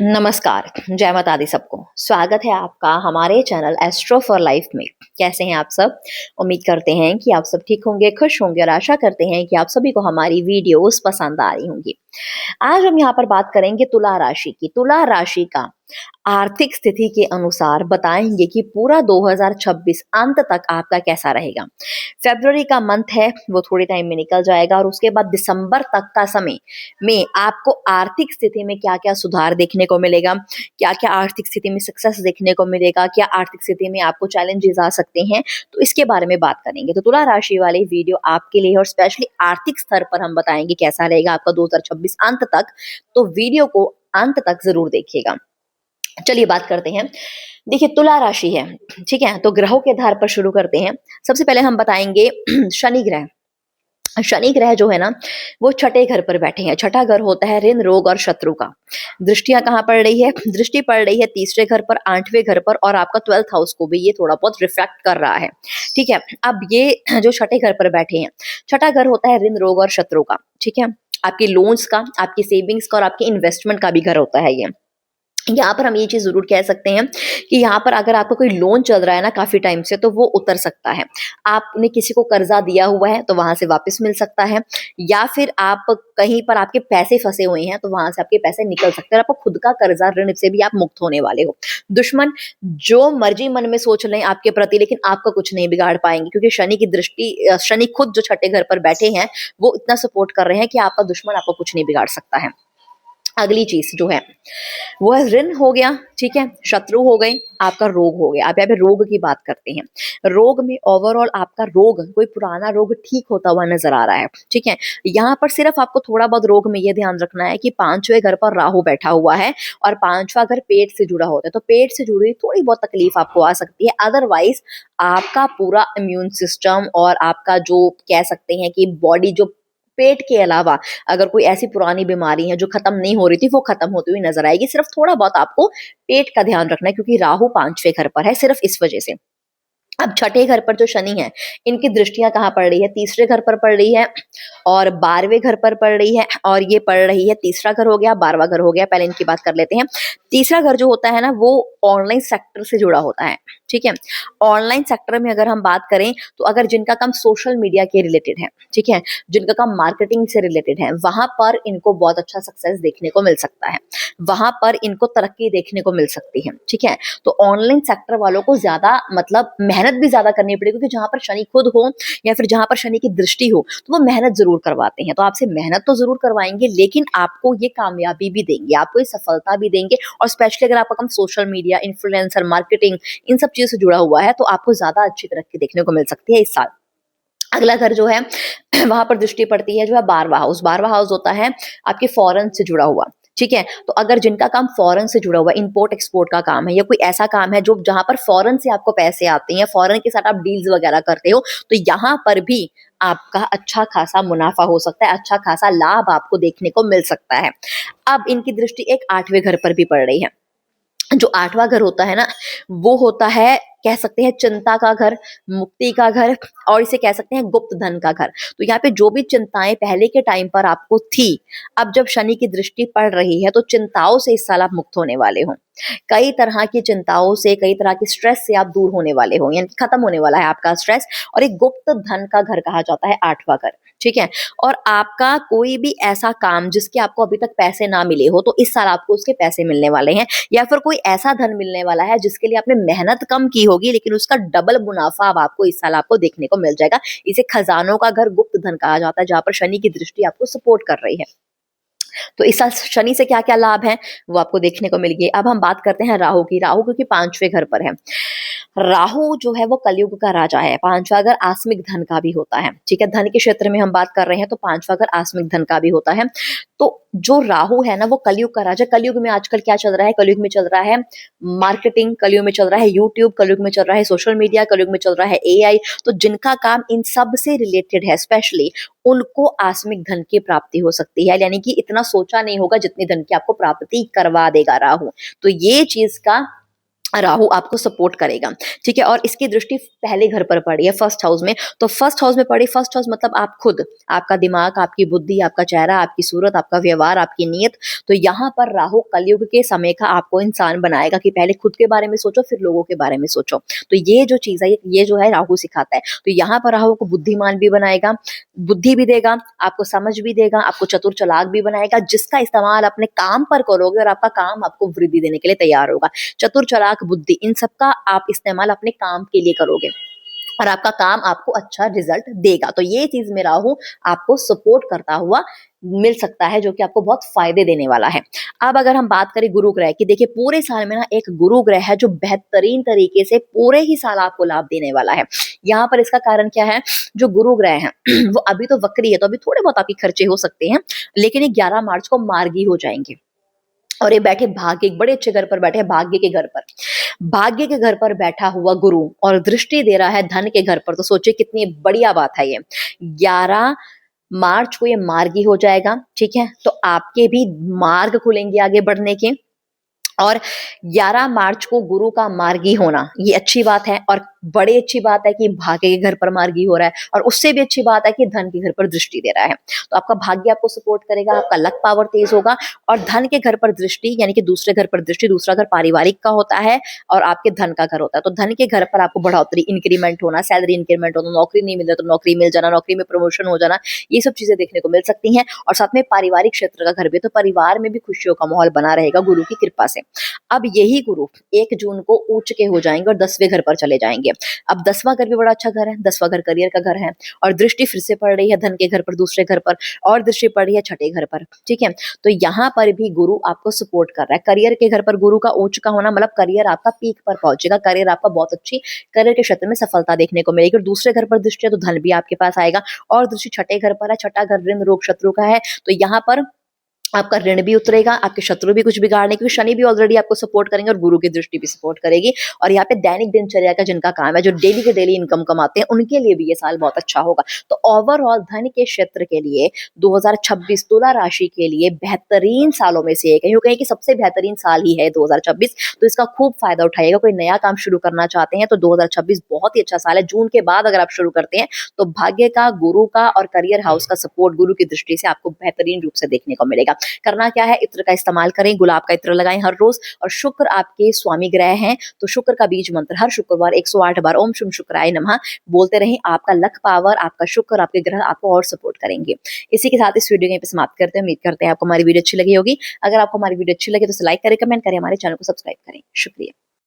नमस्कार, जय माता दी सबको। स्वागत है आपका हमारे चैनल एस्ट्रो फॉर लाइफ में। कैसे हैं आप सब? उम्मीद करते हैं कि आप सब ठीक होंगे, खुश होंगे और आशा करते हैं कि आप सभी को हमारी वीडियोस पसंद आ रही होंगी। आज हम यहाँ पर बात करेंगे तुला राशि की। तुला राशि का आर्थिक स्थिति के अनुसार बताएंगे कि पूरा 2026 अंत तक आपका कैसा रहेगा। फ़रवरी का मंथ है, वो थोड़े टाइम में निकल जाएगा और उसके बाद दिसंबर तक का समय में आपको आर्थिक स्थिति में क्या-क्या सुधार देखने को मिलेगा, क्या-क्या आर्थिक स्थिति में सक्सेस देखने को मिलेगा, क्या आर्थिक स्थिति में आपको चैलेंजेस आ सकते हैं, तो इसके बारे में बात करेंगे। तो तुला राशि वाले वीडियो आपके लिए और स्पेशली आर्थिक स्तर पर हम बताएँगे कैसा रहेगा आपका 2026 अंत तक, तो वीडियो को अंत तक ज़रूर देखिएगा। चलिए बात करते हैं। देखिए तुला राशि है, ठीक है? तो ग्रहों के आधार पर शुरू करते हैं। सबसे पहले हम बताएँगे शनि ग्रह। शनि ग्रह जो है ना, वो छठे घर पर बैठे हैं। छठा घर होता है ऋण, रोग और शत्रु का। दृष्टियाँ कहाँ पड़ रही है? दृष्टि पड़ रही है तीसरे घर पर, 8वें घर पर और आपका 12th हाउस को भी ये थोड़ा बहुत रिफ्लेक्ट कर रहा है। ठीक है? अब ये जो छठे घर पर बैठे हैं, छठा घर होता है ऋण, रोग और शत्रु का। ठीक है? आपके लोन्स का, आपकी सेविंग्स का और आपके इन्वेस्टमेंट का भी घर होता है ये। यहाँ पर हम ये चीज़ ज़रूर कह सकते हैं कि यहाँ पर अगर आपका कोई लोन चल रहा है ना काफ़ी टाइम से, तो वो उतर सकता है। आपने किसी को कर्ज़ा दिया हुआ है तो वहाँ से वापस मिल सकता है, या फिर आप कहीं पर आपके पैसे फँसे हुए हैं तो वहाँ से आपके पैसे निकल सकते हैं और आपको खुद का कर्ज़ा ऋण से भी आप मुक्त होने वाले हो। दुश्मन जो मर्ज़ी मन में सोच लें आपके प्रति, लेकिन आपका कुछ नहीं बिगाड़ पाएँगे, क्योंकि शनि की दृष्टि शनि खुद जो छठे घर पर बैठे हैं, वो इतना सपोर्ट कर रहे हैं कि आपका दुश्मन आपको कुछ नहीं बिगाड़ सकता है। अगली चीज़ जो है वो है ऋण हो गया, ठीक है? शत्रु हो गए, आपका रोग हो गया। अब यहाँ पे रोग की बात करते हैं। रोग में ओवरऑल आपका रोग, कोई पुराना रोग ठीक होता हुआ नज़र आ रहा है, ठीक है? यहाँ पर सिर्फ़ आपको थोड़ा बहुत रोग में ये ध्यान रखना है कि 5वें घर पर राहु बैठा हुआ है और 5वां घर पेट से जुड़ा होता है, तो पेट से जुड़ी हुई थोड़ी बहुत तकलीफ़ आपको आ सकती है। अदरवाइज़ आपका पूरा इम्यून सिस्टम और आपका जो कह सकते हैं कि बॉडी जो पेट के अलावा अगर कोई ऐसी पुरानी बीमारी है जो खत्म नहीं हो रही थी, वो खत्म होती हुई नज़र आएगी। सिर्फ़ थोड़ा बहुत आपको पेट का ध्यान रखना है, क्योंकि राहु 5वें घर पर है, सिर्फ़ इस वजह से। अब छठे घर पर जो शनि है, इनकी दृष्टियाँ कहाँ पड़ रही है? तीसरे घर पर पड़ रही है और 12वें घर पर पड़ रही है, और ये पड़ रही है, तीसरा घर हो गया, 12वां घर हो गया। पहले इनकी बात कर लेते हैं। तीसरा घर जो होता है ना, वो ऑनलाइन सेक्टर से जुड़ा होता है, ठीक है? ऑनलाइन सेक्टर में अगर हम बात करें, तो अगर जिनका काम सोशल मीडिया के रिलेटेड है, ठीक है? जिनका काम मार्केटिंग से रिलेटेड है, वहाँ पर इनको बहुत अच्छा सक्सेस देखने को मिल सकता है। वहाँ पर इनको तरक्की देखने को मिल सकती है, ठीक है? तो ऑनलाइन सेक्टर वालों को ज़्यादा मतलब मेहनत भी ज़्यादा करनी पड़ेगी, क्योंकि जहाँ पर शनि खुद हो या फिर जहाँ पर शनि की दृष्टि हो, तो वो मेहनत ज़रूर करवाते हैं। तो आपसे मेहनत तो ज़रूर करवाएँगे, लेकिन आपको ये कामयाबी भी देंगे, आपको ये सफलता भी देंगे, और स्पेशली अगर आपका काम social media, influencer marketing in सब चीज़ों से जुड़ा हुआ है, तो आपको ज़्यादा अच्छी तरक्की देखने को मिल सकती है इस साल। अगला घर जो है वहाँ पर दृष्टि पड़ती है जो है 12वां हाउस। 12वां हाउस होता है आपके फॉरेन से जुड़ा हुआ, ठीक है? तो अगर जिनका काम फॉरेन से जुड़ा हुआ, इम्पोर्ट एक्सपोर्ट का काम है, या कोई ऐसा काम है जो जहाँ पर फॉरेन से आपको पैसे आते हैं, फॉरेन के साथ आप डील्स वगैरह करते हो, तो यहाँ पर भी आपका अच्छा खासा मुनाफ़ा हो सकता है, अच्छा खासा लाभ आपको देखने को मिल सकता है। अब इनकी दृष्टि एक 8वें घर पर भी पड़ रही है। जो 8वां घर होता है ना, वो होता है, कह सकते हैं, चिंता का घर, मुक्ति का घर, और इसे कह सकते हैं गुप्त धन का घर। तो यहाँ पे जो भी चिंताएँ पहले के टाइम पर आपको थी, अब जब शनि की दृष्टि पड़ रही है, तो चिंताओं से इस साल आप मुक्त होने वाले हो। कई तरह की चिंताओं से, कई तरह की स्ट्रेस से आप दूर होने वाले हो, यानी खत्म होने वाला है आपका स्ट्रेस। और एक गुप्त धन का घर कहा जाता है 8वां घर, ठीक है? और आपका कोई भी ऐसा काम जिसके आपको अभी तक पैसे ना मिले हो, तो इस साल आपको उसके पैसे मिलने वाले हैं, या फिर कोई ऐसा धन मिलने वाला है जिसके लिए आपने मेहनत कम की होगी, लेकिन उसका डबल मुनाफा अब आपको इस साल आपको देखने को मिल जाएगा। इसे खजानों का घर, गुप्त धन कहा जाता है, जहाँ पर शनि की दृष्टि आपको सपोर्ट कर रही है। तो इस साल शनि से क्या-क्या लाभ हैं, वो आपको देखने को मिल गए। अब हम बात करते हैं राहु की। राहु क्योंकि 5वें घर पर है। राहु जो है वो कलयुग का राजा है। 5वां घर आस्मिक धन का भी होता है, ठीक है? धन के क्षेत्र में हम बात कर रहे हैं, तो 5वां घर आस्मिक धन का भी होता है। तो जो राहु है ना, वो कलयुग का राजा। कलयुग में आजकल क्या चल रहा है? कलयुग में चल रहा है मार्केटिंग, कलयुग में चल रहा है यूट्यूब, कलयुग में चल रहा है सोशल मीडिया, कलयुग में चल रहा है एआई। तो जिनका काम इन सब से रिलेटेड है स्पेशली, उनको आस्मिक धन की प्राप्ति हो सकती है, यानी कि इतना सोचा नहीं होगा जितनी धन की आपको प्राप्ति करवा देगा राहु। तो ये चीज़ का राहु आपको सपोर्ट करेगा, ठीक है। और इसकी दृष्टि पहले घर पर पड़ी है, फर्स्ट हाउस में। तो फर्स्ट हाउस में पड़ी, फर्स्ट हाउस मतलब आप खुद, आपका दिमाग, आपकी बुद्धि, आपका चेहरा, आपकी सूरत, आपका व्यवहार, आपकी नीयत। तो यहाँ पर राहु कलयुग के समय का आपको इंसान बनाएगा कि पहले खुद के बारे में सोचो, फिर लोगों के बारे में सोचो। तो ये जो चीज है, ये जो है राहु सिखाता है। तो यहाँ पर राहु को बुद्धिमान भी बनाएगा, बुद्धि भी देगा, आपको समझ भी देगा, आपको चतुर चालाक भी बनाएगा, जिसका इस्तेमाल अपने काम पर करोगे और आपका काम आपको वृद्धि देने के लिए तैयार होगा। चतुर चालाक बुद्धि, इन सब का आप इस्तेमाल अपने काम के लिए करोगे और आपका काम आपको अच्छा रिजल्ट देगा। तो ये चीज में राहु आपको सपोर्ट करता हुआ मिल सकता है, जो कि आपको बहुत फायदे देने वाला है। अब अगर हम बात करें गुरु ग्रह की, देखिए पूरे साल में ना एक गुरु ग्रह है जो बेहतरीन तरीके से पूरे ही साल आपको लाभ देने वाला है। यहाँ पर इसका कारण क्या है, जो गुरु ग्रह है वो अभी तो वक्री है, तो अभी थोड़े बहुत आपके खर्चे हो सकते हैं, लेकिन ये 11 मार्च को मार्गी हो जाएंगे। और ये बैठे भाग्य, एक बड़े अच्छे घर पर बैठे हैं, भाग्य के घर पर, भाग्य के घर पर बैठा हुआ गुरु और दृष्टि दे रहा है धन के घर पर। तो सोचिए कितनी बढ़िया बात है ये। 11 मार्च को ये मार्गी हो जाएगा, ठीक है। तो आपके भी मार्ग खुलेंगे आगे बढ़ने के। और 11 मार्च को गुरु का मार्गी होना ये अच्छी बात है, और बड़ी अच्छी बात है कि भाग्य के घर पर मार्गी हो रहा है, और उससे भी अच्छी बात है कि धन के घर पर दृष्टि दे रहा है। तो आपका भाग्य आपको सपोर्ट करेगा, आपका लक पावर तेज होगा। और धन के घर पर दृष्टि यानी कि दूसरे घर पर दृष्टि, दूसरा घर पारिवारिक का होता है और आपके धन का घर होता है। तो धन के घर पर आपको बढ़ोतरी, इंक्रीमेंट होना, सैलरी इंक्रीमेंट होना, नौकरी नहीं मिल रहा तो नौकरी मिल जाना, नौकरी में प्रमोशन हो जाना, ये सब चीजें देखने को मिल सकती हैं। और साथ में पारिवारिक क्षेत्र का घर भी, तो परिवार में भी खुशियों का माहौल बना रहेगा गुरु की कृपा से। अब यही गुरु 1 जून को उच्च के हो जाएंगे और 10वें घर पर चले जाएंगे। अब 10वां घर भी बड़ा अच्छा घर है, 10वां घर करियर का घर है, और दृष्टि फिर से पड़ रही है धन के घर पर, दूसरे घर पर, और दृष्टि पड़ रही है छठे घर पर, ठीक है। तो यहाँ पर भी गुरु आपको सपोर्ट कर रहा है। करियर के घर पर गुरु का उच्च का होना मतलब करियर आपका पीक पर पहुंचेगा, करियर आपका बहुत अच्छी, करियर के क्षेत्र में सफलता देखने को मिलेगी। और दूसरे घर पर दृष्टि है तो धन भी आपके पास आएगा, और दृष्टि छठे घर पर है, छठा घर ऋण रोग शत्रु का है। तो यहाँ पर आपका ऋण भी उतरेगा, आपके शत्रु भी कुछ बिगाड़ने, क्योंकि शनि भी ऑलरेडी आपको सपोर्ट करेंगे और गुरु की दृष्टि भी सपोर्ट करेगी। और यहाँ पे दैनिक दिनचर्या का जिनका काम है, जो डेली के डेली इनकम कमाते हैं, उनके लिए भी ये साल बहुत अच्छा होगा। तो ओवरऑल धन के क्षेत्र के लिए 2026 तुला राशि के लिए बेहतरीन सालों में से एक है, यूं कहें कि सबसे बेहतरीन साल ही है 2026। तो इसका खूब फायदा उठाइएगा। कोई नया काम शुरू करना चाहते हैं तो 2026 बहुत ही अच्छा साल है। जून के बाद अगर आप शुरू करते हैं तो भाग्य का, गुरु का और करियर हाउस का सपोर्ट गुरु की दृष्टि से आपको बेहतरीन रूप से देखने को मिलेगा। करना क्या है, इत्र का इस्तेमाल करें, गुलाब का इत्र लगाएं हर रोज। और शुक्र आपके स्वामी ग्रह हैं, तो शुक्र का बीज मंत्र हर शुक्रवार 108 बार ओम शुम शुक्राय नमः बोलते रहें। आपका लक पावर, आपका शुक्र, आपके ग्रह आपको और सपोर्ट करेंगे। इसी के साथ इस वीडियो यहीं पे समाप्त करते हैं। उम्मीद करते हैं आपको हमारी वीडियो अच्छी लगी होगी। अगर आपको हमारी वीडियो अच्छी लगी तो लाइक करें, कमेंट करें, हमारे चैनल को सब्सक्राइब करें। शुक्रिया।